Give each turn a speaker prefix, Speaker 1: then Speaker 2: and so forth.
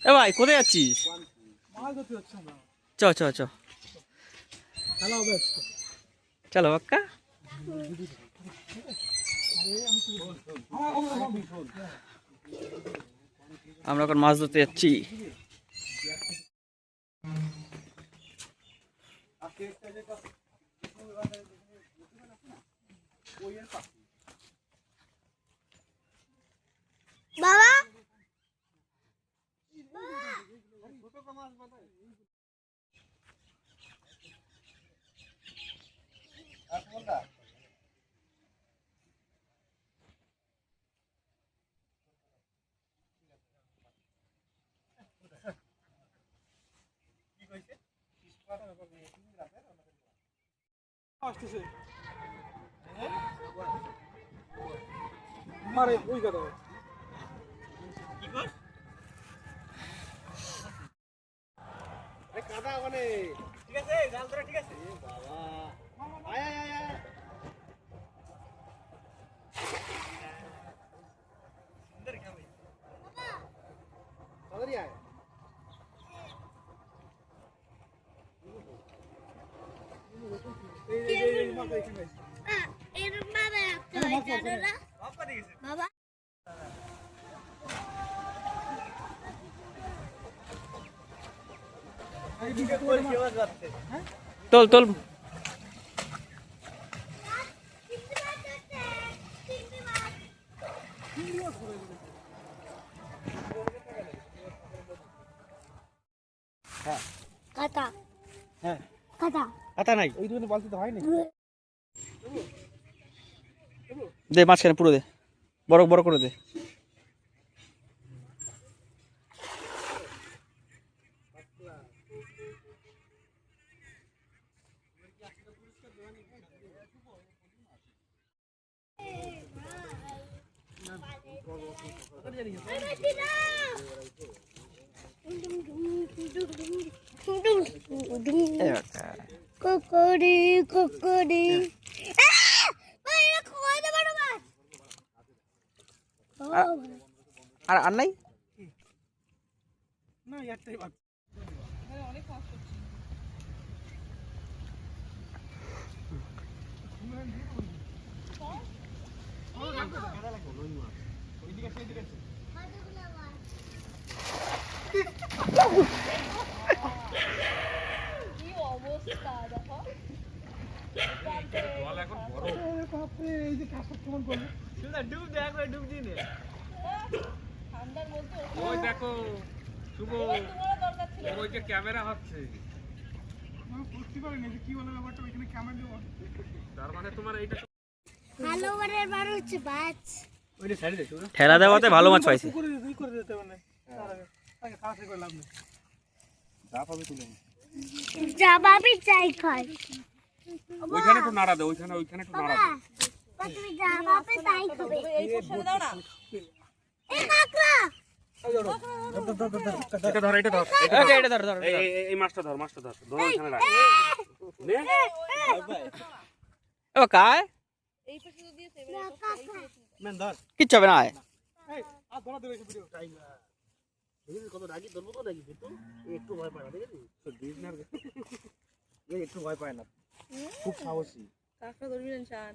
Speaker 1: এ ভাই কোথায় যাচ্ছিস? চ চ চ চলো বাক্কা। আমরা এখন মাছ ধরতে যাচ্ছি।
Speaker 2: বাবা
Speaker 3: মারে ওই কথা কাদা মানে ঠিক আছে জাল ধরে ঠিক আছে বাবা আয় আয় আয় আয় সুন্দর খাবে তাড়াতাড়ি আয় এই মাথা এখানে
Speaker 2: এর বাবা জানো না বাবা
Speaker 1: তোল তোল।
Speaker 2: কাটা
Speaker 3: হ্যাঁ
Speaker 2: কাটা
Speaker 3: কাটা নাই ওই দুটো বালতি তো হয় না
Speaker 1: দে মাঝখানে পুরো দে, বড় বড় করে দে।
Speaker 2: কুকুরি কুকুরি
Speaker 1: আর আর নাই
Speaker 3: না একটাই বাদ অনেক মাছ করছি
Speaker 4: কি অবস্থা দেখো
Speaker 3: জল এখন বড় বাপরে এই যে কাঁচা কেমন করবে শুধু ডুব দে একবার ডুব দিই নে
Speaker 4: ঠান্ডার মধ্যে
Speaker 5: ওই দেখো শুভ
Speaker 4: তোমার দরকার ছিল
Speaker 5: ওই যে ক্যামেরা হচ্ছে
Speaker 3: আমি বুঝতে পারিনি যে কি বলে ব্যাপারটা ওইখানে ক্যামেরা দেবো
Speaker 5: তার মানে তোমার এইটা
Speaker 2: ভালো করে বার হচ্ছে মাছ
Speaker 3: ওইটা সাইডে দে শুধু
Speaker 1: ঠেলা দেওয়াতে ভালো মাছ পাইছে।
Speaker 3: করে দে তুই করে দিতে মানে আগে তাড়াতাড়ি করে লাভ নেই যা পাবে তুলে
Speaker 2: জামাবি চাই খাই
Speaker 5: ওইখানে একটু নাড়া দে ওইখানে একটু নাড়া দে
Speaker 2: তুমি জামাবে তাই খাবে
Speaker 4: এই ফসলে দাও না
Speaker 2: এ কাকড়া
Speaker 5: এটা ধর এটা ধর
Speaker 1: এটা ধর ধর।
Speaker 5: এই মাছটা ধর ধর ওইখানে রাখ নে
Speaker 1: এ কায়
Speaker 4: এই পাশে যদি দিয়েছে
Speaker 3: মেন ধর
Speaker 1: কিচ্ছু হবে না। আয়
Speaker 3: এই আর ধরা দেবে ভিডিও টাইম দেখি কত রাগি ধরবো তো রাগি কিন্তু একটু ভয় পায় না দেখেছিস তো ডিজনার এই একটু ভয় পায় না খুব সাহসী
Speaker 4: কাকড়া ধরবি না শান